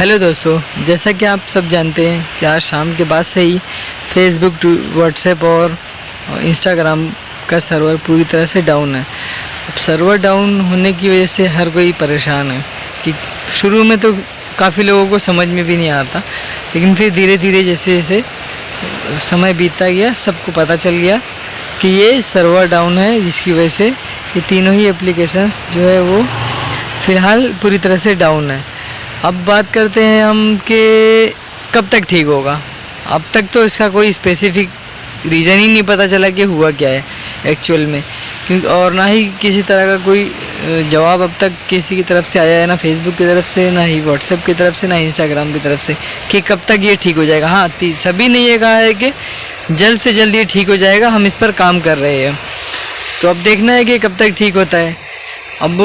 Hello दोस्तों, जैसा कि आप सब जानते हैं कि आज शाम के बाद से ही फेसबुक, व्हाट्सएप और इंस्टाग्राम का सर्वर पूरी तरह से डाउन है। अब सर्वर डाउन होने की वजह से हर कोई परेशान है कि शुरू में तो काफ़ी लोगों को समझ में भी नहीं आता, लेकिन फिर धीरे धीरे जैसे जैसे समय बीतता गया सबको पता चल गया कि ये सर्वर डाउन है, जिसकी वजह से ये तीनों ही एप्लीकेशंस जो है वो फ़िलहाल पूरी तरह से डाउन है। अब बात करते हैं हम कि कब तक ठीक होगा। अब तक तो इसका कोई स्पेसिफिक रीज़न ही नहीं पता चला कि हुआ क्या है एक्चुअल में, क्योंकि और ना ही किसी तरह का कोई जवाब अब तक किसी की तरफ से आया है, ना फेसबुक की तरफ से, ना ही व्हाट्सएप की तरफ से, ना इंस्टाग्राम की तरफ से कि कब तक ये ठीक हो जाएगा। हाँ, सभी ने ये कहा है कि जल्द से जल्द ये ठीक हो जाएगा, हम इस पर काम कर रहे हैं। तो अब देखना है कि कब तक ठीक होता है। अब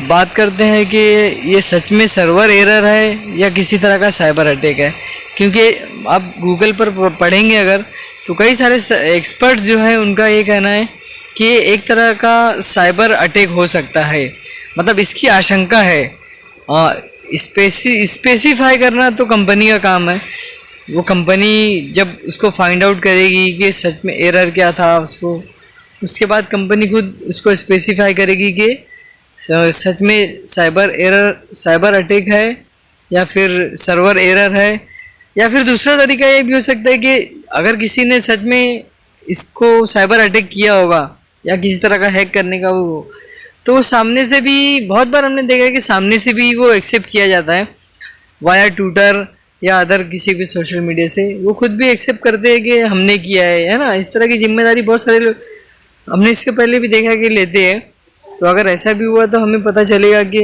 बात करते हैं कि ये सच में सर्वर एरर है या किसी तरह का साइबर अटैक है, क्योंकि आप गूगल पर पढ़ेंगे अगर तो कई सारे एक्सपर्ट्स जो हैं उनका ये कहना है कि एक तरह का साइबर अटैक हो सकता है, मतलब इसकी आशंका है। स्पेसिफाई करना तो कंपनी का काम है। वो कंपनी जब उसको फाइंड आउट करेगी कि सच में एरर क्या था उसके बाद कंपनी खुद उसको स्पेसिफाई करेगी कि सच में साइबर अटैक है या फिर सर्वर एरर है, या फिर दूसरा तरीका ये भी हो सकता है कि अगर किसी ने सच में इसको साइबर अटैक किया होगा या किसी तरह का हैक करने का तो सामने से भी बहुत बार हमने देखा है कि सामने से भी वो एक्सेप्ट किया जाता है वाया ट्विटर या अदर किसी भी सोशल मीडिया से। वो खुद भी एक्सेप्ट करते हैं कि हमने किया है ना। इस तरह की जिम्मेदारी बहुत सारे लोग हमने इसके पहले भी देखा कि लेते हैं। तो अगर ऐसा भी हुआ तो हमें पता चलेगा कि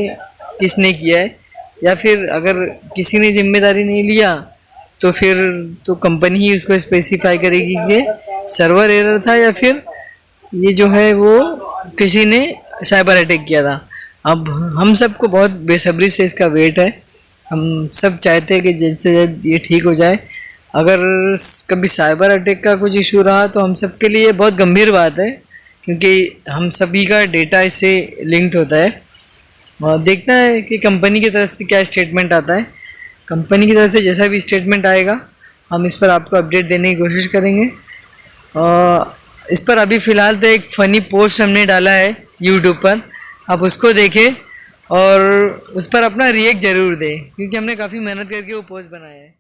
किसने किया है, या फिर अगर किसी ने जिम्मेदारी नहीं लिया तो फिर तो कंपनी ही उसको स्पेसिफाई करेगी कि सर्वर एरर था या फिर ये जो है वो किसी ने साइबर अटैक किया था। अब हम सबको बहुत बेसब्री से इसका वेट है। हम सब चाहते हैं कि जल्द से जल्द ये ठीक हो जाए। अगर कभी साइबर अटैक का कुछ इशू रहा तो हम सब के लिए बहुत गंभीर बात है, क्योंकि हम सभी का डेटा इससे लिंक्ड होता है। और देखना है कि कंपनी की तरफ से क्या स्टेटमेंट आता है। कंपनी की तरफ से जैसा भी स्टेटमेंट आएगा हम इस पर आपको अपडेट देने की कोशिश करेंगे। इस पर अभी फ़िलहाल तो एक फ़नी पोस्ट हमने डाला है यूट्यूब पर, आप उसको देखें और उस पर अपना रिएक्ट ज़रूर दें, क्योंकि हमने काफ़ी मेहनत करके वो पोस्ट बनाया है।